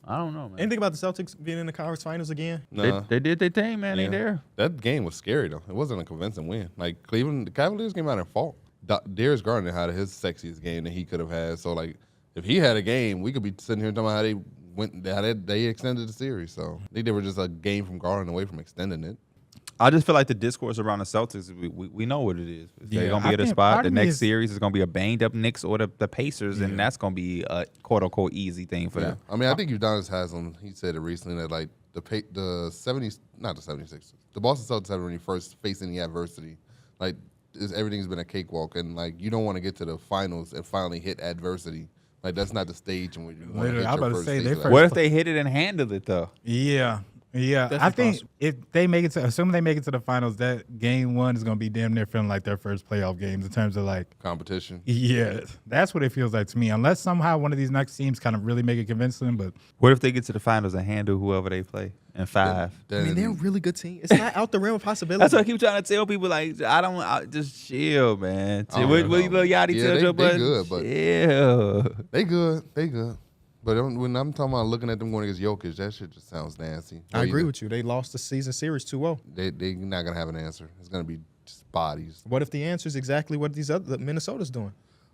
I don't know, man. Anything about the Celtics being in the conference finals again? No. They did their thing, man. They there. That game was scary, though. It wasn't a convincing win. Like, Cleveland, the Cavaliers came out in fault. Darius Garland had his sexiest game that he could have had. So, like, if he had a game, we could be sitting here talking about how they extended the series. So, I think they were just a game from Garland away from extending it. I just feel like the discourse around the Celtics, we know what it is. They're going to be at a think spot. part The of me next is- series is going to be a banged-up Knicks or the Pacers, and that's going to be a quote-unquote easy thing for them. I mean, I think Udonis has them. He said it recently that, like, the 70s, not the 76ers, the Boston Celtics have when you first face any adversity, like, everything's been a cakewalk, and, like, you don't want to get to the finals and finally hit adversity. Like, that's not the stage in which you want to Literally, hit I was your about to first say, stage they of first- that. What if they hit it and handle it, though? Yeah. Yeah, Definitely I think possible. if they make it to, assuming they make it to the finals, that game one is going to be damn near feeling like their first playoff games in terms of like, Competition. yeah, that's what it feels like to me. Unless somehow one of these next teams kind of really make it convincing, but What if they get to the finals and handle whoever they play in 5? Then, I mean, they're a really good team. It's not out the realm of possibility. That's what I keep trying to tell people. Like, I just chill, man. I don't What know. Lil Yachty Yeah, tell they Joe Budden? good, but- Chill. They good. But when I'm talking about looking at them going against Jokic, that shit just sounds nasty. I agree with you. They lost the season series 2-0. They're not going to have an answer. It's going to be just bodies. What if the answer is exactly what these other Minnesota's doing?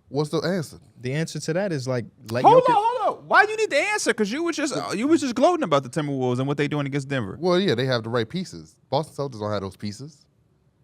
What's the answer? The answer to that is like let Hold Jokic. on. Why you need the answer? Because you was just gloating about the Timberwolves and what they doing against Denver. Well, yeah, they have the right pieces. Boston Celtics don't have those pieces.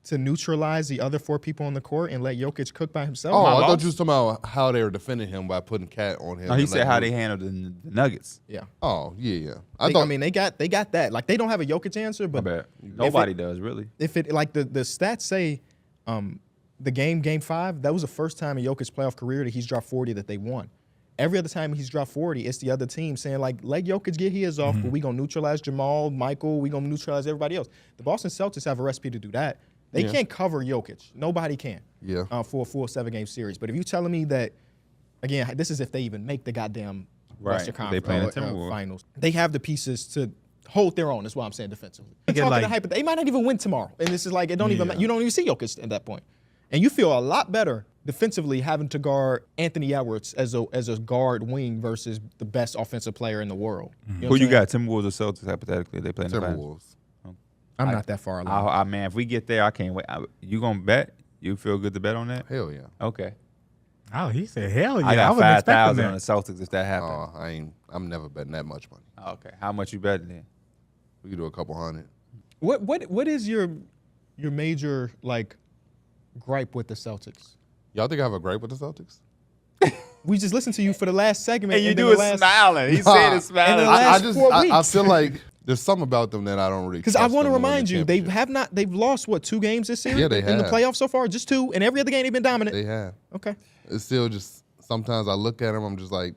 To neutralize the other 4 people on the court and let Jokic cook by himself. Oh, I loss? thought you was talking about how they were defending him by putting Cat on him. No, he and said letting how him- they handled the Nuggets. Yeah. Oh, yeah. I mean, they got that. Like they don't have a Jokic answer, My but bad. Nobody does, really. if it like the stats say, the game 5, that was the first time in Jokic's playoff career that he's dropped 40 that they won. Every other time he's dropped 40, it's the other team saying like, let Jokic get his off, but we gonna neutralize Jamal, Michael, we gonna neutralize everybody else. The Boston Celtics have a recipe to do that. They can't cover Jokic. Nobody can. Yeah. For a full 7-game series. But if you're telling me that, again, this is if they even make the goddamn Right. Western They Conference playing the Timberwolves. finals, they have the pieces to hold their own. Is what I'm saying defensively. Get like- They might not even win tomorrow, and this is like it don't even. You don't even see Jokic at that point, and you feel a lot better defensively having to guard Anthony Edwards as a guard wing versus the best offensive player in the world. You know Who what you I'm got? Timberwolves or Celtics? Hypothetically, they play in the finals. Timberwolves. saying? I'm not that far along. Man, if we get there, I can't wait. You gonna bet? You feel good to bet on that? Hell yeah. Okay. oh, he said, hell yeah. I got wasn't expecting 5,000 on the that. Celtics if that happens. I'm never betting that much money. Okay. How much you betting then? We could do a couple hundred. What is your major like gripe with the Celtics? Y'all think I have a gripe with the Celtics? We just listened to you for the last segment. And you and then do the it last, smiling. He Nah. said it smiling. And the I last just 4 I weeks. feel like there's something about them that I don't really. Because I trust want to them win the remind you, they championship. they've lost what 2 games this series Yeah, they in the have. playoffs so far, just 2, and every other game they've been dominant. They have. Okay, It's still just sometimes I look at them, I'm just like,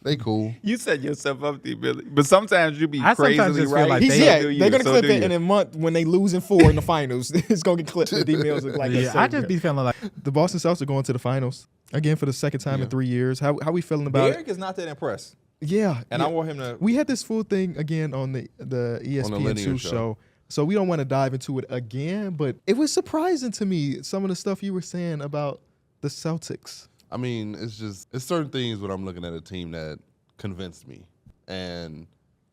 they cool. You set yourself up, Billy. But sometimes you be I sometimes crazily just feel right. like he's they- they're gonna clip it in a month when they lose in 4 in the finals. It's gonna get clipped. The Dmills look like Yeah, I just be feeling like the Boston Celtics are going to the finals again for the second time in 3 years. How we feeling about it? Derek is not that impressed. Yeah, And yeah. I want him to. We had this full thing again on the ESPN2 linear show. show. So we don't want to dive into it again, but it was surprising to me some of the stuff you were saying about the Celtics. I mean, it's certain things when I'm looking at a team that convinced me, and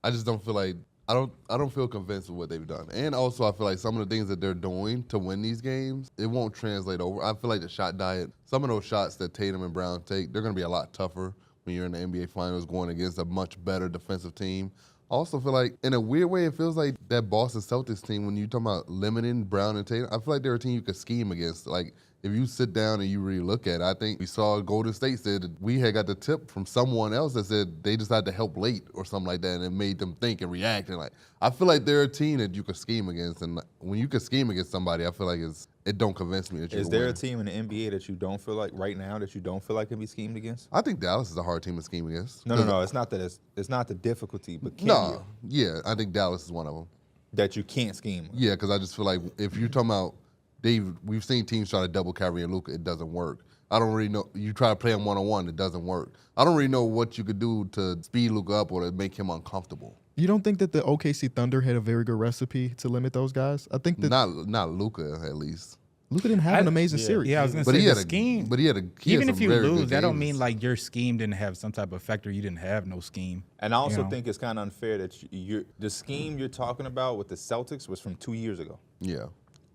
I just don't feel like I don't feel convinced with what they've done. And also, I feel like some of the things that they're doing to win these games, it won't translate over. I feel like the shot diet, some of those shots that Tatum and Brown take, they're going to be a lot tougher when you're in the NBA Finals going against a much better defensive team. I also feel like, in a weird way, it feels like that Boston Celtics team, when you talk about limiting Brown and Tatum, I feel like they're a team you could scheme against. Like, if you sit down and you really look at it, I think we saw Golden State said that we had got the tip from someone else that said they just had to help late or something like that, and it made them think and react. And like, I feel like they're a team that you could scheme against, and when you could scheme against somebody, I feel like it don't convince me that you Is can there win. a team in the NBA that you don't feel like right now that you don't feel like can be schemed against? I think Dallas is a hard team to scheme against. No. It's not that it's not the difficulty, but can No, you? yeah, I think Dallas is one of them. That you can't scheme. Yeah, because I just feel like if you're talking about we've seen teams try to double Kyrie and Luka, it doesn't work. I don't really know. You try to play him one-on-one, it doesn't work. I don't really know what you could do to speed Luka up or to make him uncomfortable. You don't think that the OKC Thunder had a very good recipe to limit those guys? I think that Not Luka, at least. Luka didn't have an amazing series. Yeah, I was gonna But say he the had a scheme. But he had Even some if you very lose, good that don't games. mean like your scheme didn't have some type of effect or you didn't have no scheme. And I also know? think it's kind of unfair that the scheme you're talking about with the Celtics was from 2 years ago. Yeah.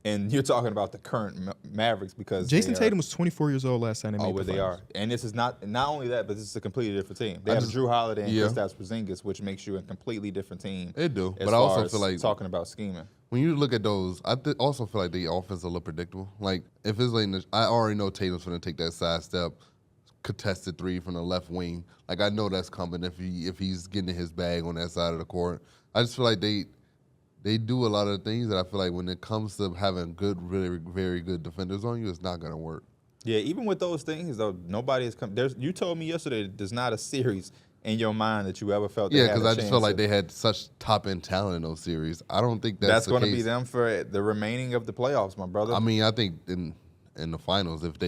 And you're talking about the current Mavericks because Jason they are, Tatum was 24 years old last time they made where the they are. finals. And this is not only that, but this is a completely different team. They I have just- Drew Holiday and yeah. Kristaps Porzingis, which makes you a completely different team. It do. As But I also far as feel like talking about scheming. when you look at those, I also feel like the offense is a little predictable. Like if it's like I already know Tatum's going to take that side step, contested three from the left wing. Like I know that's coming if he's getting his bag on that side of the court. I just feel like they do a lot of things that I feel like when it comes to having good, really very good defenders on you, it's not going to work. Yeah, even with those things, though, nobody has come. You told me yesterday that there's not a series in your mind that you ever felt. Yeah, because because I just felt like they had such top end talent in those series. I don't think that's going to the be case. them for the remaining of the playoffs, my brother. I mean, I think in the finals, if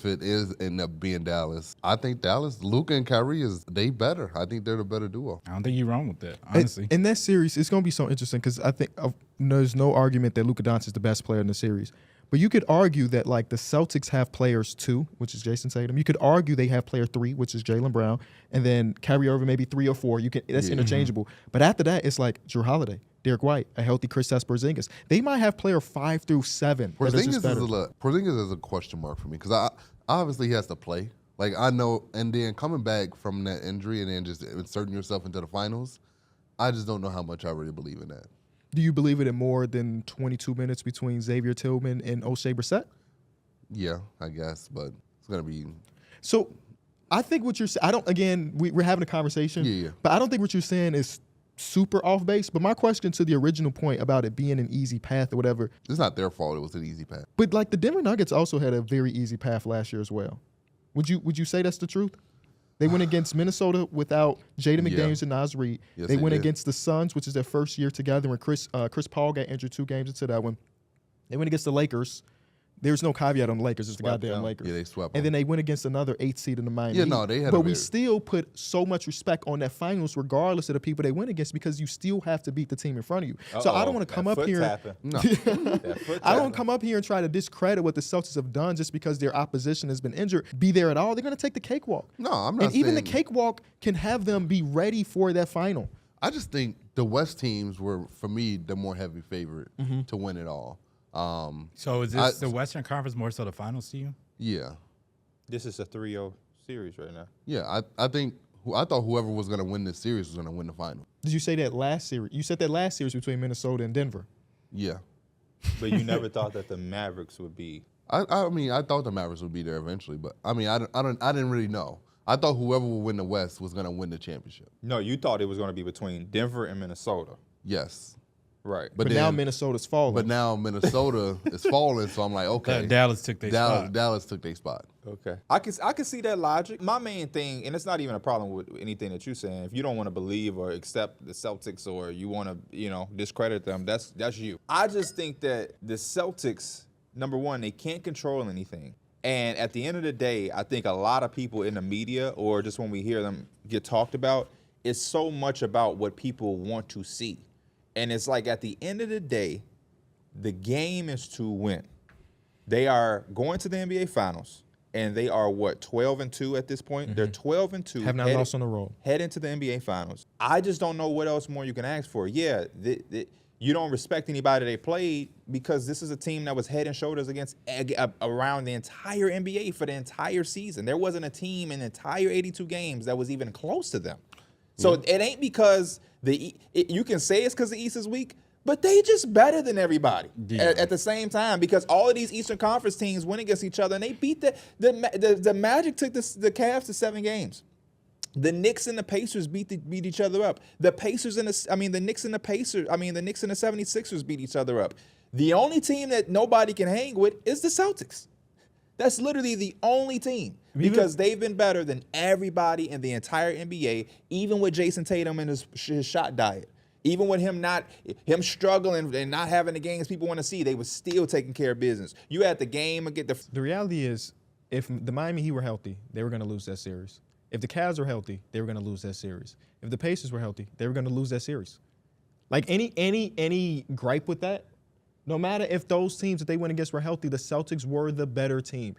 it is end up being Dallas, I think Dallas, Luka and Kyrie they better. I think they're the better duo. I don't think you're wrong with that, honestly. In that series, it's going to be so interesting because I think there's no argument that Luka Doncic is the best player in the series. But you could argue that like the Celtics have players 2, which is Jason Tatum. You could argue they have player 3, which is Jaylen Brown, and then Kyrie Irving maybe 3 or 4. That's interchangeable. But after that, it's like Drew Holiday, Derek White, a healthy Kristaps Porzingis. They might have player 5 through 7. Porzingis is a question mark for me because obviously he has to play. Like I know, and then coming back from that injury and then just inserting yourself into the finals, I just don't know how much I really believe in that. Do you believe it in more than 22 minutes between Xavier Tillman and O'Shea Brissett? Yeah, I guess, but it's gonna be. So I think what you're saying, we're having a conversation, Yeah. but I don't think what you're saying is super off base. But my question to the original point about it being an easy path or whatever, It's not their fault. It was an easy path. but like the Denver Nuggets also had a very easy path last year as well. Would you say that's the truth? They went against Minnesota without Jaden McDaniels and Naz Reid. Yes, they they went did. against the Suns, which is their first year together, when Chris Paul got injured 2 games into that one. They went against the Lakers. There's no caveat on the Lakers. It's the Swept goddamn them. Lakers. Yeah, they swept And them. then they went against another 8th seed in the Miami Yeah, Heat. no, they had But a we very- still put so much respect on that finals regardless of the people they went against because you still have to beat the team in front of you. So I don't want to come up here. No. That foot I don't tapping. come up here and try to discredit what the Celtics have done just because their opposition has been injured. Be there at all. They're going to take the cakewalk. No, I'm not And even the saying- cakewalk can have them be ready for that final. I just think the West teams were, for me, the more heavy favorite to win it all. So is this the Western Conference more so the finals to you? Yeah. This is a 3-0 series right now. Yeah, I thought whoever was going to win this series was going to win the final. Did you say that last series? You said that last series between Minnesota and Denver. Yeah. But you never thought that the Mavericks would be. I mean, I thought the Mavericks would be there eventually, but I mean, I didn't really know. I thought whoever would win the West was going to win the championship. No, you thought it was going to be between Denver and Minnesota. Yes. Right. But now Minnesota's falling. But now Minnesota is falling, so I'm like, okay. Dallas took their spot. Dallas took their spot. Okay. I can see that logic. My main thing, and it's not even a problem with anything that you're saying. If you don't want to believe or accept the Celtics or you want to, discredit them, that's you. I just think that the Celtics, number one, they can't control anything. And at the end of the day, I think a lot of people in the media or just when we hear them get talked about, it's so much about what people want to see. And it's like at the end of the day, the game is to win. They are going to the NBA Finals, and they are, 12-2 at this point? They're 12-2. Have not lost on the road. Head into the NBA Finals. I just don't know what else more you can ask for. Yeah, you don't respect anybody they played because this is a team that was head and shoulders against around the entire NBA for the entire season. There wasn't a team in the entire 82 games that was even close to them. So it ain't because you can say it's because the East is weak, but they just better than everybody at the same time because all of these Eastern Conference teams went against each other and they beat the Magic took the Cavs to 7 games. The Knicks and the Pacers beat each other up. The Knicks and the 76ers beat each other up. The only team that nobody can hang with is the Celtics. That's literally the only team because they've been better than everybody in the entire NBA, even with Jason Tatum and his shot diet. Even with him struggling and not having the games people want to see, they were still taking care of business. You had the game against The reality is, if the Miami Heat were healthy, they were going to lose that series. If the Cavs were healthy, they were going to lose that series. If the Pacers were healthy, they were going to lose that series. Like any gripe with that No matter if those teams that they went against were healthy, the Celtics were the better team.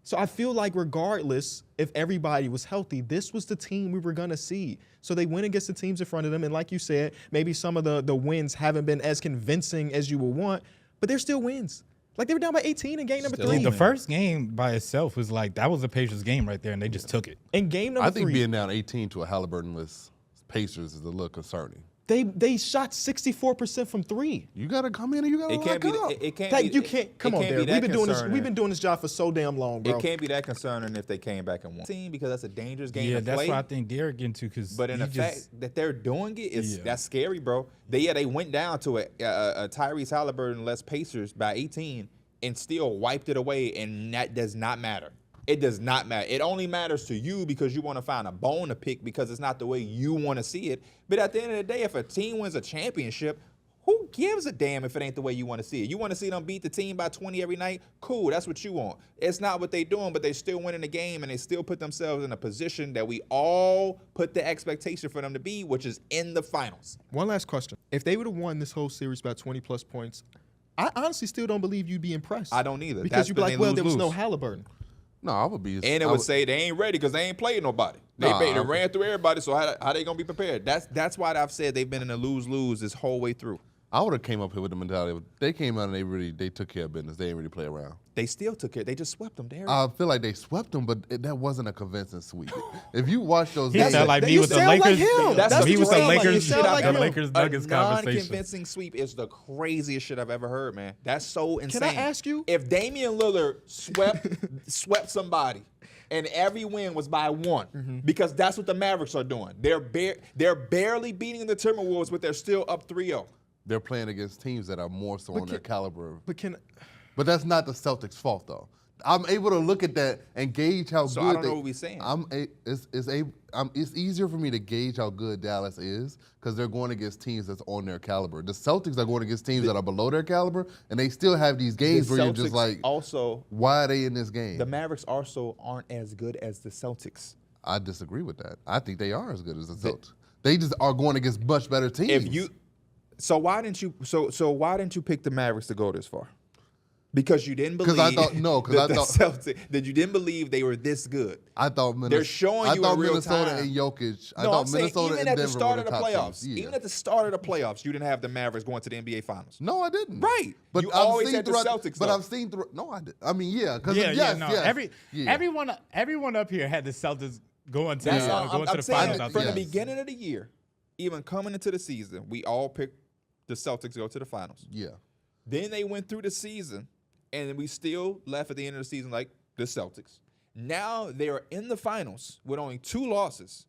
So I feel like regardless if everybody was healthy, this was the team we were going to see. So they went against the teams in front of them. And like you said, maybe some of the wins haven't been as convincing as you would want, but they're still wins. Like they were down by 18 in game number 3. The first game by itself was like, that was a Pacers game right there, and they just took it. In game number 3. I think being down 18 to a Halliburton-less Pacers is a little concerning. They shot 64% from 3. You got to come in and you got to lock up. It can't Like, be. you can't. Come on, Derek. We've been doing this job for so damn long, bro. It can't be that concerning if they came back and won. Team, because that's a dangerous game to that's play. what I think Derek into. But in the fact that they're doing it, that's scary, bro. They went down to a Tyrese Halliburton-less Pacers by 18 and still wiped it away, and that does not matter. It does not matter. It only matters to you because you want to find a bone to pick because it's not the way you want to see it. But at the end of the day, if a team wins a championship, who gives a damn if it ain't the way you want to see it? You want to see them beat the team by 20 every night? Cool, that's what you want. It's not what they're doing, but they're still winning the game, and they still put themselves in a position that we all put the expectation for them to be, which is in the finals. One last question. If they would have won this whole series by 20-plus points, I honestly still don't believe you'd be impressed. I don't either. Because you'd be like, well, there was no lose. Halliburton. No, I would be. And it would say they ain't ready because they ain't played nobody. They ran through everybody, so how they going to be prepared? That's why I've said they've been in a lose-lose this whole way through. I would have came up here with the mentality of they came out and they took care of business. They didn't really play around. They still took care. They just swept them, Derek. I feel like they swept them, but that wasn't a convincing sweep. If you watch those He games, sound like me You with the sound like Lakers. him. That's what me you with the sound like. You Lakers, sound like the him. Lakers Nuggets A conversation. non-convincing sweep is the craziest shit I've ever heard, man. That's so insane. Can I ask you? If Damian Lillard swept somebody, and every win was by 1, because that's what the Mavericks are doing. They're barely beating the Timberwolves, but they're still up 3-0. they're playing against teams that are more so on their caliber. But that's not the Celtics' fault, though. I'm able to look at that and gauge how good. So I don't know what we're saying. It's easier for me to gauge how good Dallas is because they're going against teams that's on their caliber. The Celtics are going against teams that are below their caliber, and they still have these games where you're just like, also, why are they in this game? the Mavericks also aren't as good as the Celtics. I disagree with that. I think they are as good as the Celtics. They just are going against much better teams. So why didn't you pick the Mavericks to go this far? Because you didn't believe. That you didn't believe they were this good. I thought they're showing you in real Minnesota time. and Jokic. I No, thought I'm saying Minnesota even and at Denver the start were of the top playoffs, teams. Yeah. even at the start of the playoffs, you didn't have the Mavericks going to the NBA Finals. No, I didn't. Right. But You I've always seen had the throughout- Celtics, But though. I've seen through. No, I did. I mean, yeah, because Everyone up here had the Celtics going to That's going I'm to the saying finals. from the beginning of the year, even coming into the season, we all picked the Celtics to go to the finals. Yeah. Then they went through the season, and we still left at the end of the season like the Celtics. Now they are in the finals with only 2 losses.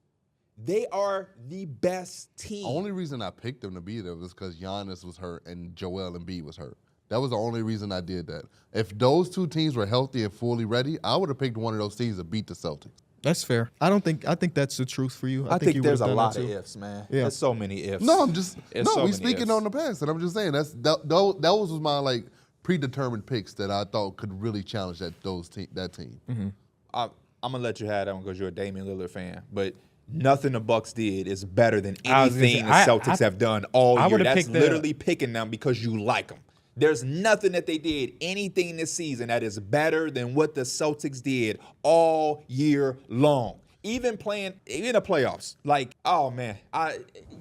They are the best team. Only reason I picked them to be there was because Giannis was hurt and Joel Embiid was hurt. That was the only reason I did that. If those 2 teams were healthy and fully ready, I would have picked one of those teams to beat the Celtics. That's fair. I think that's the truth for you. I think you there's a would've done lot that of too. ifs, man. Yeah. There's so many ifs. No, I'm just It's so we many speaking ifs. on the past, and I'm just saying that was my like predetermined picks that I thought could really challenge that team. Mm-hmm. I'm gonna let you have that one because you're a Damian Lillard fan, but nothing the Bucks did is better than I was gonna anything say, the Celtics have done all I year. would've That's picked literally picking them because you like them. There's nothing that they did, anything this season, that is better than what the Celtics did all year long. Even playing in the playoffs, like, oh man,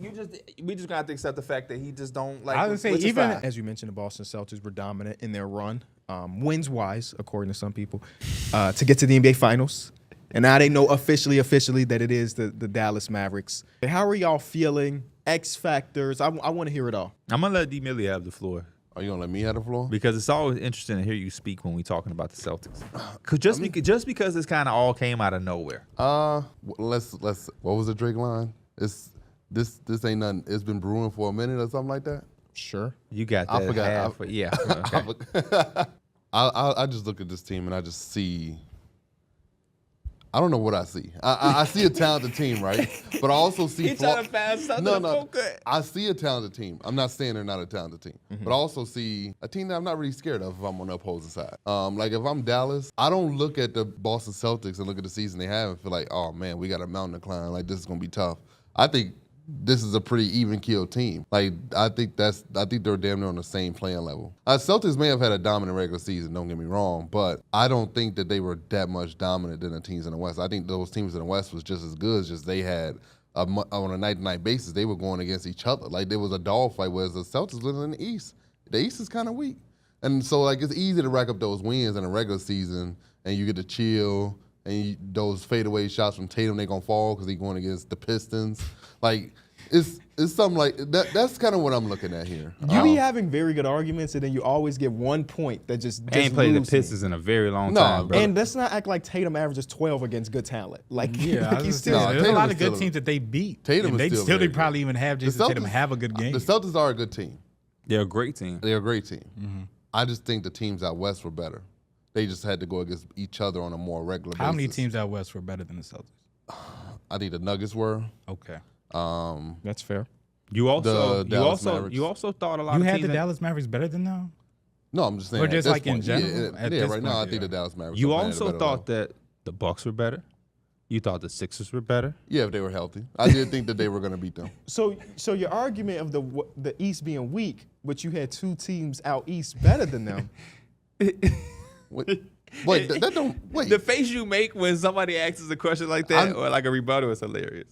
we just gonna have to accept the fact that he just don't like. I would say which is even- fine. As you mentioned, the Boston Celtics were dominant in their run, wins-wise, according to some people, to get to the NBA Finals. And now they know officially that it is the Dallas Mavericks. How are y'all feeling? X factors. I want to hear it all. I'm gonna let Dmills have the floor Are you gonna let me have the floor? because it's always interesting to hear you speak when we talking about the Celtics. Cause just because this kind of all came out of nowhere. Let's. What was the Drake line? This ain't nothing. It's been brewing for a minute or something like that. Sure. You got that. I forgot. Yeah. Okay. I just look at this team and I just see. I don't know what I see. I see a talented team, right? But I also see. He trying to find something to poke at. I see a talented team. I'm not saying they're not a talented team, but I also see a team that I'm not really scared of if I'm on the opposing side. Like if I'm Dallas, I don't look at the Boston Celtics and look at the season they have and feel like, oh man, we got a mountain to climb. Like this is gonna be tough. I think this is a pretty even killed team. Like I think they're damn near on the same playing level. Celtics may have had a dominant regular season, don't get me wrong, but I don't think that they were that much dominant than the teams in the West. I think those teams in the West was just as good, just they had on a night-to-night basis, they were going against each other. Like there was a dogfight, whereas the Celtics living in the East. The East is kind of weak. And so like it's easy to rack up those wins in a regular season and you get to chill and those fadeaway shots from Tatum, they're going to fall because he's going against the Pistons. Like, it's something like that. That's kind of what I'm looking at here. You be having very good arguments, and then you always get 1 point that just Ain't played the lose me. Pistons in a very long time, bro. And let's not act like Tatum averages 12 against good talent. Like, Yeah, I was he's gonna still. say, there's a Tatum lot is of good still- teams that they beat. Tatum and is they still still very didn't probably good. even have Jason Tatum have a good game. The Celtics are a good team. They're a great team. They're a great team. I just think the teams out west were better. They just had to go against each other on a more regular basis. How many teams out west were better than the Celtics? I think the Nuggets were. Okay. That's fair. You also Dallas Mavericks. you also thought a lot You of had teams the that- Dallas Mavericks better than them? No, I'm just saying. Or at just this like in point, general? Yeah, At yeah, this right now I point, think yeah. the Dallas Mavericks. You are playing at a also better thought level. that the Bucks were better. You thought the Sixers were better. Yeah, if they were healthy. I did think that they were going to beat them. So your argument of the East being weak, but you had 2 teams out East better than them. Wait, that don't wait. The face you make when somebody asks us a question like that or like a rebuttal is hilarious.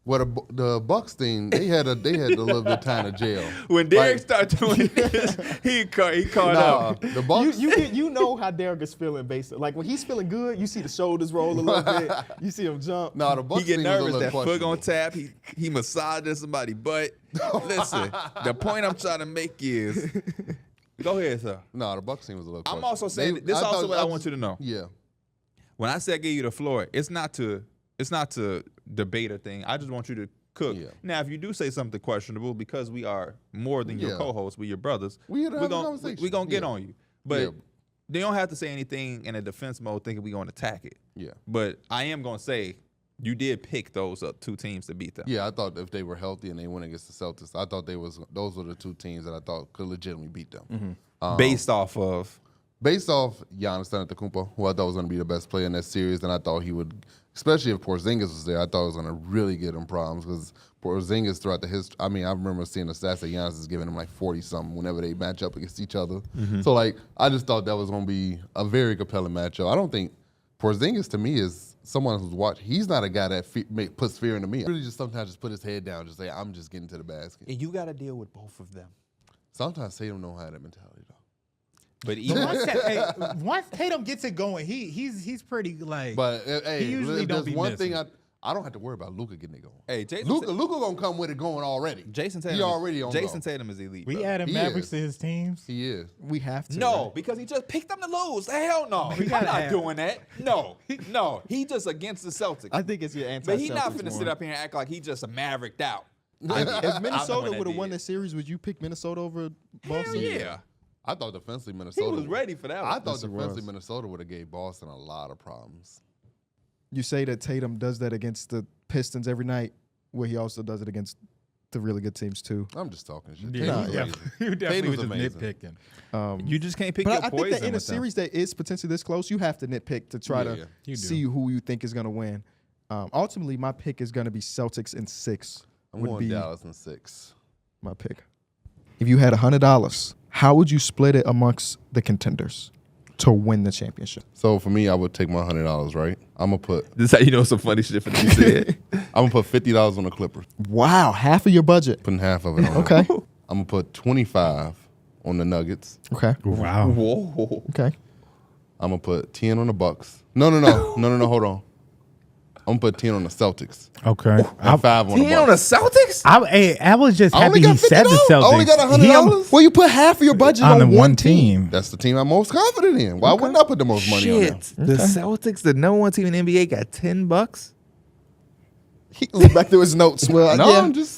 Well, the Bucks thing, they had a little bit of time to jail. When Derek Like, started doing this, he caught nah, up. the Bucks. You know how Derek is feeling based. Like when he's feeling good, you see the shoulders roll a little bit. You see him jump. Nah, the Bucks He get thing was a nervous. little That foot questionable. on tap. He massaging somebody's butt. Listen, the point I'm trying to make is, go ahead, sir. Nah, the Bucks thing was a little. I'm questionable. also saying this. I Also, thought- what I want you to know. Yeah. When I say I give you the floor, it's not to debate a thing. I just want you to cook. Yeah. Now, if you do say something questionable, because we are more than your Yeah. co-hosts, we're your brothers. We had to have a gonna conversation. we gonna get Yeah. on you, but Yeah. they don't have to say anything in a defense mode, thinking we gonna attack it. Yeah. But I am gonna say you did pick those 2 teams to beat them. Yeah, I thought if they were healthy and they went against the Celtics, I thought those were the 2 teams that I thought could legitimately beat them. Based off of Based off Giannis Antetokounmpo, who I thought was going to be the best player in that series, and I thought he would, especially if Porzingis was there, I thought it was going to really get him problems because Porzingis throughout the history, I mean, I remember seeing the stats that Giannis is giving him like 40-something whenever they match up against each other. So, like, I just thought that was going to be a very compelling matchup. I don't think Porzingis, to me, is someone who's watched. He's not a guy that puts fear into me. Really just sometimes just put his head down, just say, I'm just getting to the basket. and you got to deal with both of them. Sometimes Tatum don't have that mentality, though. But But even once Tatum gets it going, he's pretty like. But hey, He usually if don't there's be one thing missing. I don't have to worry about Luka getting it going. hey, Jason Luka gonna come with it going already. Jason Tatum. He already on Jason go. Tatum is elite. we bro. adding He Mavericks is. to his teams. He is. We have to. No, right? because he just picked them to lose. Hell no. We I'm gotta not have- doing that. No. No. He just against the Celtics. I think it's your anti. But he not finna sit up here and act like he just a mavericked out. If Minnesota would would have won this series, would you pick Minnesota over Hell Boston? yeah. I thought defensively He Minnesota. was ready for that I one. thought Yes, he defensively was. Minnesota would have gave Boston a lot of problems. You say that Tatum does that against the Pistons every night, where he also does it against the really good teams too. I'm just talking shit. Yeah, Tatum's yeah. amazing. You definitely was Tatum's just amazing. nitpicking. You just can't pick But your I think poison that in a with them. series that is potentially this close, you have to nitpick to try Yeah, to yeah. You do. see who you think is going to win. Ultimately, my pick is going to be Celtics in 6. I'm would going be Dallas in 6. my pick. If you had $100, how would you split it amongst the contenders to win the championship? So for me, I would take my $100, right? I'm gonna put This is how you know some funny shit for you said. I'm gonna put $50 on the Clippers. Wow, half of your budget. Putting half of it on. Okay. I'm gonna put 25 on the Nuggets. Okay. Wow. Whoa. Okay. I'm gonna put 10 on the Bucks. No, hold on. I'm gonna put 10 on the Celtics. Okay. And 5 on the 10 on the Bucks. Celtics? I was just I only happy he got said the $50. Celtics. I only got $100. Well, you put half of your budget on the one team. That's the team I'm most confident in. Why wouldn't I put the most money on them? Shit. The Celtics, the number 1 team in the NBA, got $10. He looked back through his notes. Well, No, yeah. I'm just